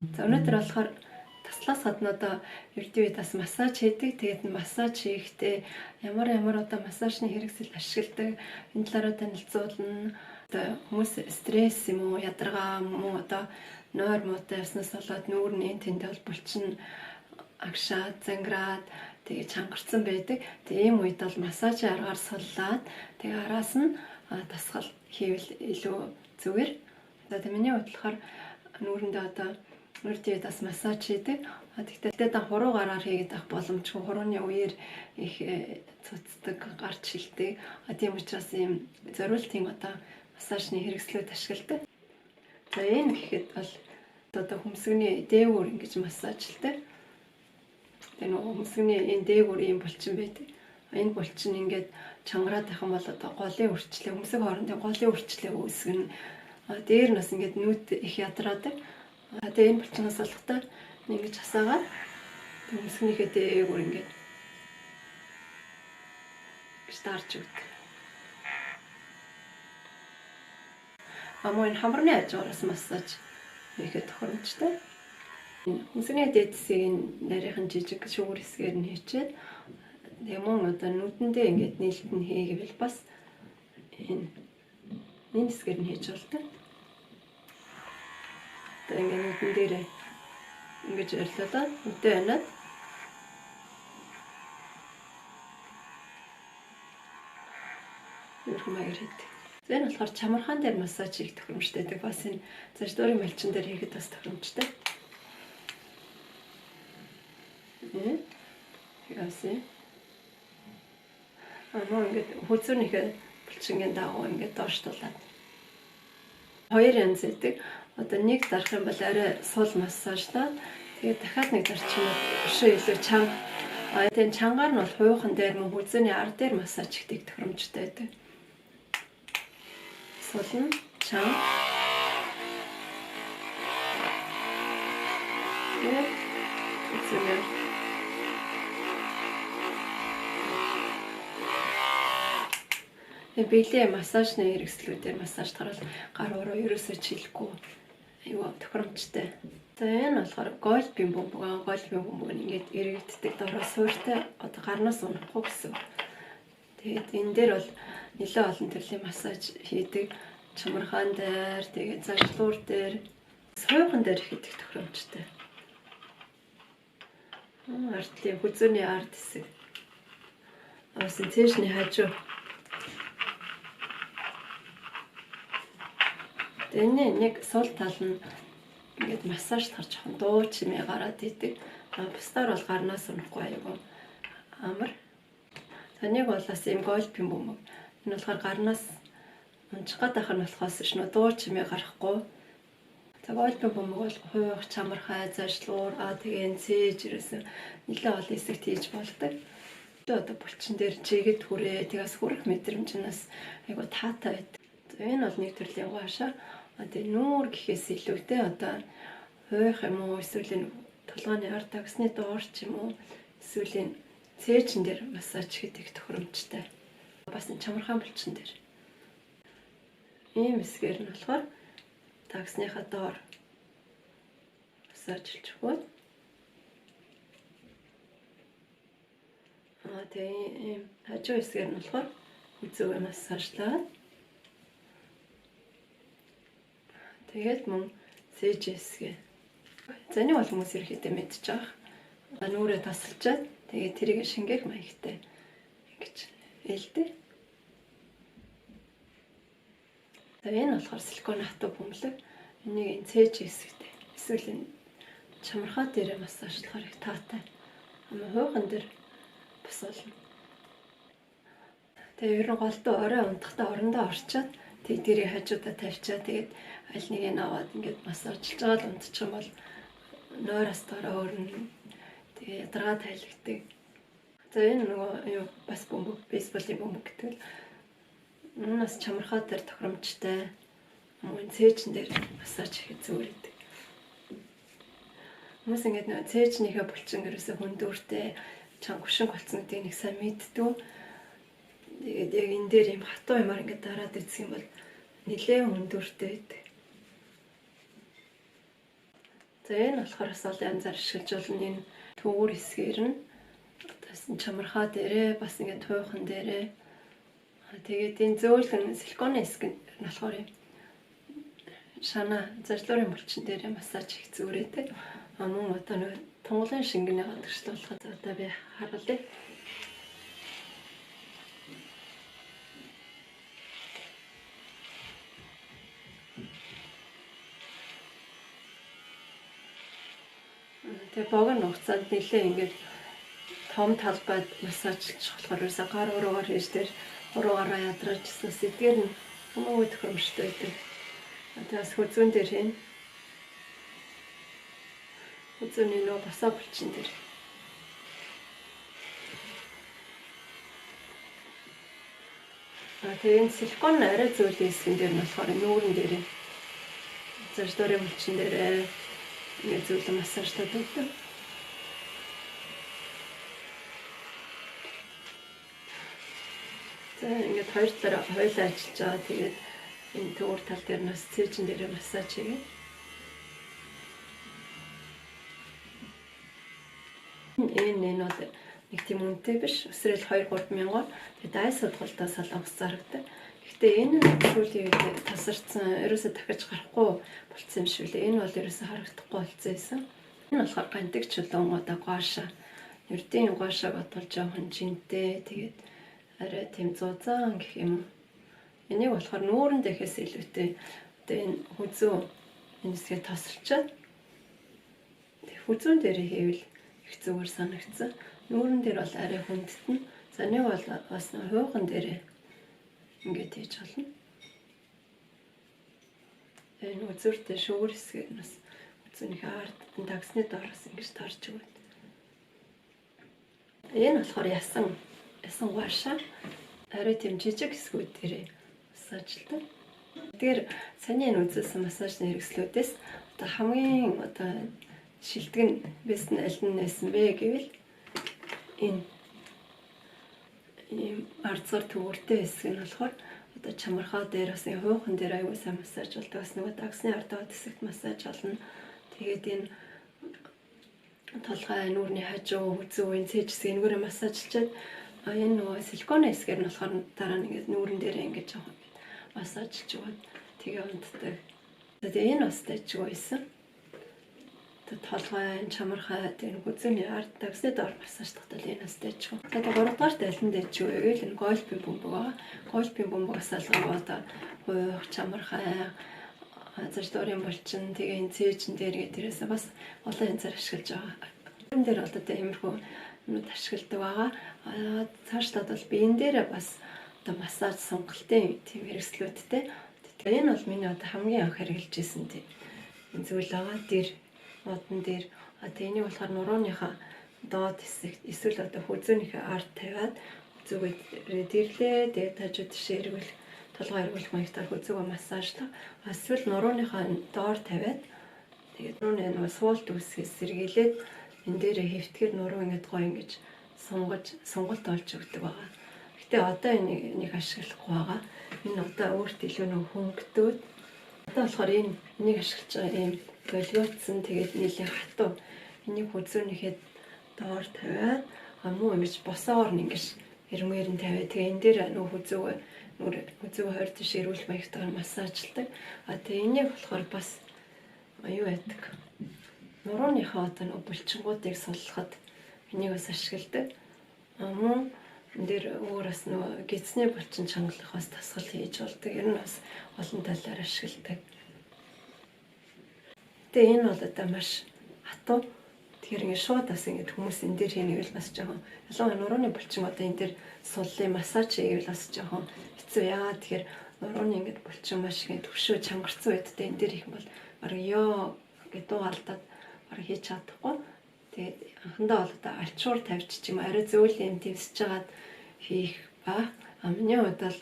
За өнөөдөр болохоор таслаас гадна одоо ердөө үед бас массаж хийдэг. Тэгээд массаж хийхдээ ямар одоо массажны хэрэгсэл ашигладаг энэ талаараа танилцуулна. Одоо хүмүүс стресс юм уу, ядаргаа юм уу, одоо нойр муутай яснаас болоод нүүр нь тэнд бол булчин агшаад, зангираад тэгээд чангарцсан байдаг. Тэгээд ийм үед бол массажийн аргаар суллаад тэгээд араас нь дасгал хийвэл илүү зүгээр. За миний бодлохоор нүүрэндээ одоо нүүрдээ бас массаж хийдэг. Тэгтээ хуруу гараар хийгээд авах боломжгүй. Хурууны үеэр их цуцдаг, гарч шилдэг. Тийм учраас ийм зориултын одоо массажны хэрэгслүүд ашигладаг. За энэ гэхэд бол одоо хөмсгний дээгүүр ингэж массажлдаг. Тэгээ нөгөө хөмсгний энэ дээгүүр ийм булчин байдаг. Энэ булчин ингээд чангараад байх юм бол одоо голын үрчлээ, хөмсг хоорондын голын үрчлээ үүсгэн. Дээр нь бас ингээд нүд их ядраадаг. Тэгээ энэ булчинаас болохтой ингэж хасаагаад хөмсгнийхээ дээгүүр ингээд старч өгдөг. Энэ хамрын хажуураас массаж хийхэд тохиромжтой. Хөмсгний дээдсийн нарийнхан жижиг шүүр хэсгээр нь хийчээд тэгээ мөн одоо нүдэндээ ингээд нийлэлт нь хийгээвэл бас энэ хэсгээр нь хийж болдог. Тэгээ ингээд нүдэн дээрээ ингэж ойрлуулаад нүдээ оноод маягаар хийдэг. Энэ болохоор чамархан дээр массаж хийх тохиромжтой. Бас энэ заждуурын малчин дээр хийхэд бас тохиромжтой. Яасан. Ингээд хүзүүнийхээ булчингийн дагуу ингээд доошлуулад. Хоёр янз байдаг. Одоо нэг зарах юм бол арай сул массажлаад тэгээд дахиад нэг зарчмаар өшөө илүү чанга. Тэгээд чангаар нь бол хувийнхан дээр мөн хүзүүний ар дээр массаж хийх тохиромжтой байдаг. Сул нь чанга. Хүзүүний биелийн массажны хэрэгслүүдээр массаж таруул гар уруу ерөөсөө чилэхгүй аюу тохиромжтой. За энэ болохоор гольфийн бөмбөг. Гольфийн бөмбөг нь ингээд эргэгддэг дороо суурьтай одоо гарнаас унахгүй гэсэн. Тэгээд энэ дээр бол нэлээд олон төрлийн массаж хийдэг. Чамархан дээр, тэгээд зажлуур дээр, сойгон дээр хийдэг тохиромжтой. Ардлын хүзүүний ард хэсэг. Аасын цэжний хажуу. Энэ нэг сул тал нь ингээд массаж тарж хон дуу чимээ гараад идэг. Бусдаар бол гарнаас унахгүй аюу амар. Таныг бол бас ийм гольфийн бөмбөг. Энэ болохоор гарнаас унчих гадах нь болохоос шнө дуу чимээ гарахгүй. За гольфийн бөмбөг бол хувих, чамархай, зажлуур, тэгээ цээж ерөөсөн нэлээд олон хэсэгт хийж болдог. Одоо булчин дээр чигэд хүрээ, тэгээс хүрэх мэдрэмжнээс аюу таатай байдаг. Энэ бол нэг төрлийн угаашаа тэгээ нүүр гэхээс илүүтэй одоо хувих юм уу эсвэл толгойн ард тагсны доор ч юм уу эсвэл цээжин дээр массаж хийх тохиромжтой. Бас чамархан булчин дээр. Ийм хэсгээр нь болохоор тагсныхаа доор массажлж өгөө. Тэгээ ийм хажуу хэсгээр нь болохоор үзүүгээ массажлаад тэгээд мөн цээж хэсгээ. За энэ бол хүмүүс ерөөхдөө мэдчихэж байгаа. Нүрээ тасалчаад тэгээд тэрийг шингээх маягтай ингэж ээлдэг. За энэ болохоор силикон хатуу бөмбөлөг. Энийг энэ цээж хэсэгтэй эсвэл энэ чамархаа дээр массажлахаар их таатай. Хувийнхан дээр бас болно. Тэгээд ер нь голдоо орой унтахтаа орондоо орчоод тэгээд тэрийг хажуудаа тавьчаад тэгээд аль нэг нь аваад ингээд массажлж байгаа л унтчих юм бол нойроос дороо өрнө. Тэгээд ядаргаа тайлгдаг. За энэ нөгөө юу бас бөмбөг, бейсболын бөмбөг гэдэг л энэ бас чамархаа дээр тохиромжтой. Мөн цээжин дээр массаж хийх зүгээр гэдэг. Хүмүүс ингээд нөгөө цээжнийхээ булчин ерөөсөө хөндөртэй чангушин болцсон гэдэг нэг сайн мэддэг. Тэгээд яг энэ дээр юм хатуу юмар ингээд дараад ирсэн юм бол нэлээд хөндөртэй байдаг. За энэ болохоор бас олон янзаар ашиглаж болно. Энэ төвөр хэсгээр нь бас чамархаа дээрээ бас ингээд туйхан дээрээ тэгээд энэ зөөлөн силиконы хэсэг нь болохоор шана зарлуурын булчин дээрээ массаж хийх зүгээрээ мөн одоо нэг тунгалын шингэний гадагштай болоход одоо би харуулъя. Тэгээ богино хугацаанд нэлээ ингээд том талбайд массажлж болохоор ерөөсө гар уруугаар хийж дээр уруугаараа ядраж гэсэн эдгээр нь хамаагүй тохиромжтой байдаг. Тэгээс хүзүүн дээр хийн. Хүзүүний нөө босоо булчин дээр. Тэгээд силикон арай зөөлөн хэсгэн дээр нь болохоор нүүрэн дээр зарлуурын булчин дээр ингээд зөөлөн массажтай байдаг. За ингээд хоёр талаараа хойлоо ажиллаж байгаа. Тэгээд энэ төвөр тал дээр нас цээжин дээр массаж хийгээ. Энэ бол нэг тийм үнэтэй биш. Өсрөл 2-3 мянган. Тэгээд ай судгалдаа солонгос зарагдаг. Гэхдээ энэ сүүлийн үед тасарсан, ерөөсө дахиж гарахгүй болцсон юм шиг лээ. Энэ бол ерөөсө харагдахгүй болцсон байсан. Энэ болохоор гантик чулуун одоо гооша. Ердийн гоошаг бодвол жоохон жинтэй. Тэгээд арай тийм зузаан гэх юм. Энийг болохоор нүүрэн дэхээс илүүтэй одоо энэ хүзүү энэ хэсгээ тосолчоод хүзүүн дээр хийвэл их зүгээр санагдсан. Нүүрэн дээр бол арай хүндэтнэ. За нэг бол бас хууган дээр ингээд хийж болно. Энэ үзүүртэй шүүр хэсгээр нь бас үзүүнийхээ ард тагсны доороос ингэж тарж өгöd. Энэ болохоор ясан гуашаа арай тийм жижиг хэсгүүд дээр массажлдаг. Тэгэхээр саний үзүүлсэн массажны хэрэгслүүдээс одоо хамгийн одоо шилдэг нь бэс нь аль нь нэсэн бэ гэвэл энэ арцгар төвөртэй хэсэг нь болохоор одоо чамархаа дээр бас хуухан дээр аюул сайн массаж болдог. Бас нөгөө дагсны ардаа хэсэгт массаж болно. Тэгээд энэ толгой нүүрний хажуу хүзүү цээж хэсэг энэгээр массажлчаад энэ нөгөө силиконы хэсгээр нь болохоор дараа нь ингээд нүүрэн дээр ингээд жоохон массажлж өгöd тэгээ унтдаг. Тэгээд энэ бас дэжгүй байсан. Тэгээд толгой чамархаа тэр хүзүүний ард дагсны доор массаж татал энэ бас дэжгүй. Тэгээд 3 дугаар тайлан дэжгүй гэвэл энэ гольфийн бөмбөг. Гольфийн бөмбөгөөс алгаа одоо хуух чамархаа зарлуурын булчин тэгээ энэ цээжин дээр гэдгээрээс бас олон янзаар ашиглаж байгаа. Энэ дээр одоо тиймэрхүү юмуд ашигладаг байгаа. Цаашлаад бол биен дээр бас одоо массаж сонголтын тийм хэрэгслүүдтэй. Энэ бол миний одоо хамгийн анх хэрэгжилж ирсэн тийм зүйл байгаа. Дээр модон дээр тэгээ энийг болохоор нурууныхаа доод хэсэгт эсвэл одоо хүзүүнийхээ ард тавиад зүгээд дэрлээ. Тэгээд тажууд тишээ эргүүлэх толгой эргүүлэх маягтаар хүзүүгээ массажлах. Эсвэл нурууныхаа доор тавиад тэгээд нурууны нөгөө суулт үсгээс сэргийлээд энэ дээрээ хэвтгэр нуруу ингэж гоо ингэж сонголт олж өгдөг байгаа. Гэтэ одоо энийг ашиглахгүй байгаа. Энэ одоо өөрт илүү нэг хөнгөдөөд одоо болохоор энийг ашиглаж байгаа юм болиотсон тэгээд нийлээ хатуу энийг хүзүүнийхээ доор тавиад муу ингэж босоогоор нь ингэж эрмээр нь тавиад тэгээ энэ дээр нөх хүзүүгээ хоёр тийш эрүүл маягтайгаар массажлдаг. Тэгээ энийг болохоор бас юу яадаг. Нурууныхаа одоо нэг булчингуудыг суллахад энийг бас ашигладаг. Мөн энэ дээр өөрөөс нөгөө гидсний булчин чангалах бас тасгал хийж болдог. Ер нь бас олон талаар ашигладаг. Тэгээ энэ бол одоо маш хатуу. Тэгэхээр ингэ шууд бас ингэ хүмүүс энэ дээр хийнийг бас жоохон ялангуяа нурууны булчин одоо энэ дээр суллын массаж хийгээл бас жоохон хэцүү. Яагаад тэгэхээр нурууны ингэ булчин маш ингэ төвшөө чангарцсан байдтай энэ дээр их юм бол баг ёо гэдэг алдаад баг хийж чадахгүй. Тэгээд анхандаа бол одоо альчуур тавьчих юм арай зөөлөн юм твсэж жагаад хийх ба амны хувьд бол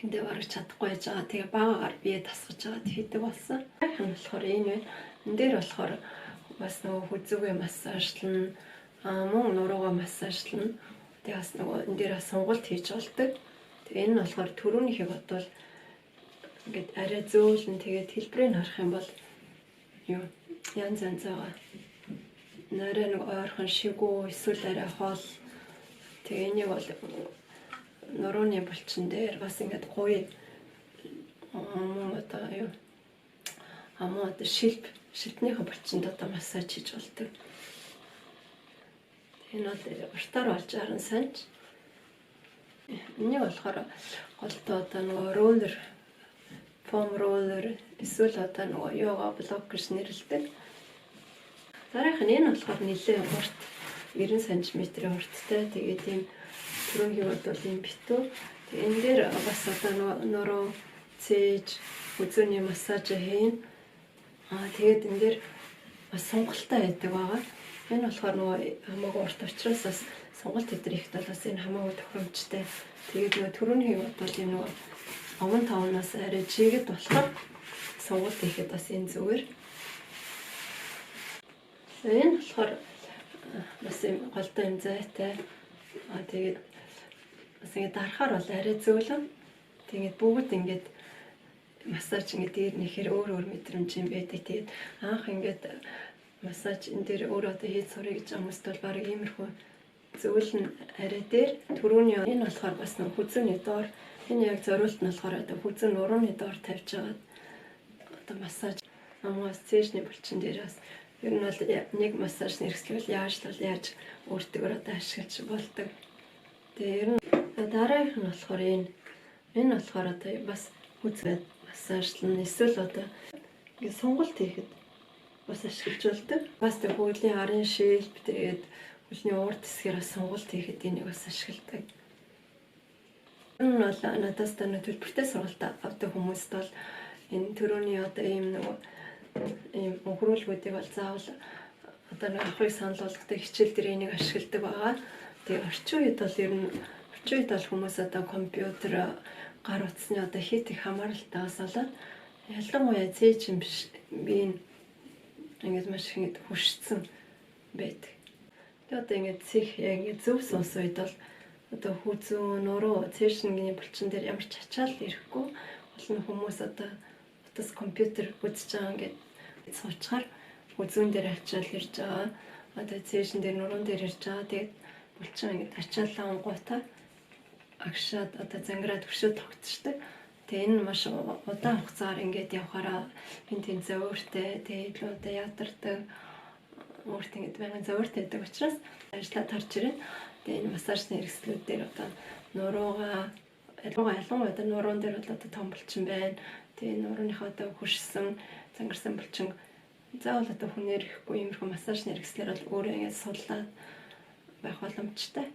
эхэндээ бараг чадахгүй байж байгаа. Тэгээ багаагаар бие тасгаж жагаад хийдэг болсон. Энэ болохоор энэ байна. Энэ дээр болохоор бас нөгөө хүзүүгээ массажлна, мөн нуруугаа массажлна. Тэгээ бас нөгөө энэ дээр бас сонголт хийж болдог. Тэгээ энэ нь болохоор түрүүнийхээ бодвол ингээд арай зөөлөн тэгээд хэлбэрийг харах юм бол юу янз байгаа. Нарай нэг ойрхон шигүү эсвэл арай хоол. Тэгээ энийг бол нурууны булчин дээр бас ингээд гоё одоо шилбнийхээ булчинд одоо массаж хийж болдог. Энэ бол уртаар болж харан санаж. Энийг болохоор голдоо одоо нөгөө роллер, foam roller эсвэл одоо нөгөө йога блок гэж нэрлэдэг. Дараах нь энэ болохоор нэлээд урт 90 см-ийн урттай. Тэгээд ийм түрүүнгийн бол ийм битүү. Тэгээд энэ дээр бас одоо нуруу цээж үзүүний массаж хийн. Тэгээд энэ дээр бас сонголттой байдаг байгаа. Энэ болохоор нөгөө хамаагүй урт учраас бас сонголт өдрийхт бол бас энэ хамаагүй тохиромжтой. Тэгээд нөгөө түрүүнгийн бол энэ нөгөө овон тавнаас арай жигэд болохоор сонголт хийхэд бас энэ зүгээр. Энэ болохоор бас юм голдоо юм зайтай. Тэгээд бас ингэ дарахаар бол арай зөөлөн. Тэгээд бүгд ингээд массаж ингэ дээр нэхэр өөр мэдрэмж юм байдаг. Тэгээд анх ингээд массаж энэ дээр өөр одоо хийж сурах гэж хүмүүст бол баг иймэрхүү зөөлн арай дээр түрүүний энэ болохоор бас нэг хүзүүний доор энэ яг зориулт нь болохоор одоо хүзэн нурууны доор тавьж байгаа одоо массаж амгаас цээжний булчин дээр бас ер нь бол нэг массаж нэрслэл яаж өөртөө одоо ашиглаж болдог. Тэгээ ер нь дараагийнх нь болохоор энэ болохоор одоо бас хүзээд массажлан эсвэл одоо ингэ сонголт хийхэд бас ашиглаж болдог. Бас тэг хуулийн арын шилб тэгээд хөлний урд хэсгээр бас сонголт хийхэд энийг бас ашигладаг. Энэ нь бол надаас та төлбөртэй сургалт авдаг хүмүүст бол энэ төрөний одоо ийм өгрүүлгүүдийг бол заавал одоо нэг ахыг санал болгодог хичээл дээр энийг ашигладаг байгаа. Тэгээ орчин үед бол ер нь хүмүүс одоо компьютер гар утасны одоо хит их хамааралтайгаас болоод ялангуяа цээж юм биш би ингээд маш их ингээд хүчсэн байдаг. Тэгээ одоо ингээд цэх яг ингээд зөв сонс үед бол одоо хүзүү нуруу цээжний булчин дээр ямар ч ачаал ирэхгүй олон хүмүүс одоо утас компьютер үзэж байгаа ингээд суучгаар хүзүүн дээр ачаал ирж байгаа. Одоо цээжин дээр нуруун дээр ирж байгаа. Тэгээд булчин ингээд ачаалаа онгуудаа агшаад одоо зангираад өшөө тогтчихдаг. Тэгээ энэ маш удаан хугацаар ингээд явхаараа энэ зөөртэй тэгээд одоо ядардаг өөрт ингээд байнгын зөөртэй байдаг учраас ажиллаад харж ирэн. Тэгээ энэ массажны хэрэгслүүд дээр одоо нуруугаа ялангуяа одоо нуруун дээр бол одоо том булчин байна. Тэгээ нурууныхаа одоо хөшсөн зангарсан булчин заавал одоо хүнээр ихгүй иймэрхүү массажны хэрэгслэр бол өөрөө ингээд судлаад байх боломжтой.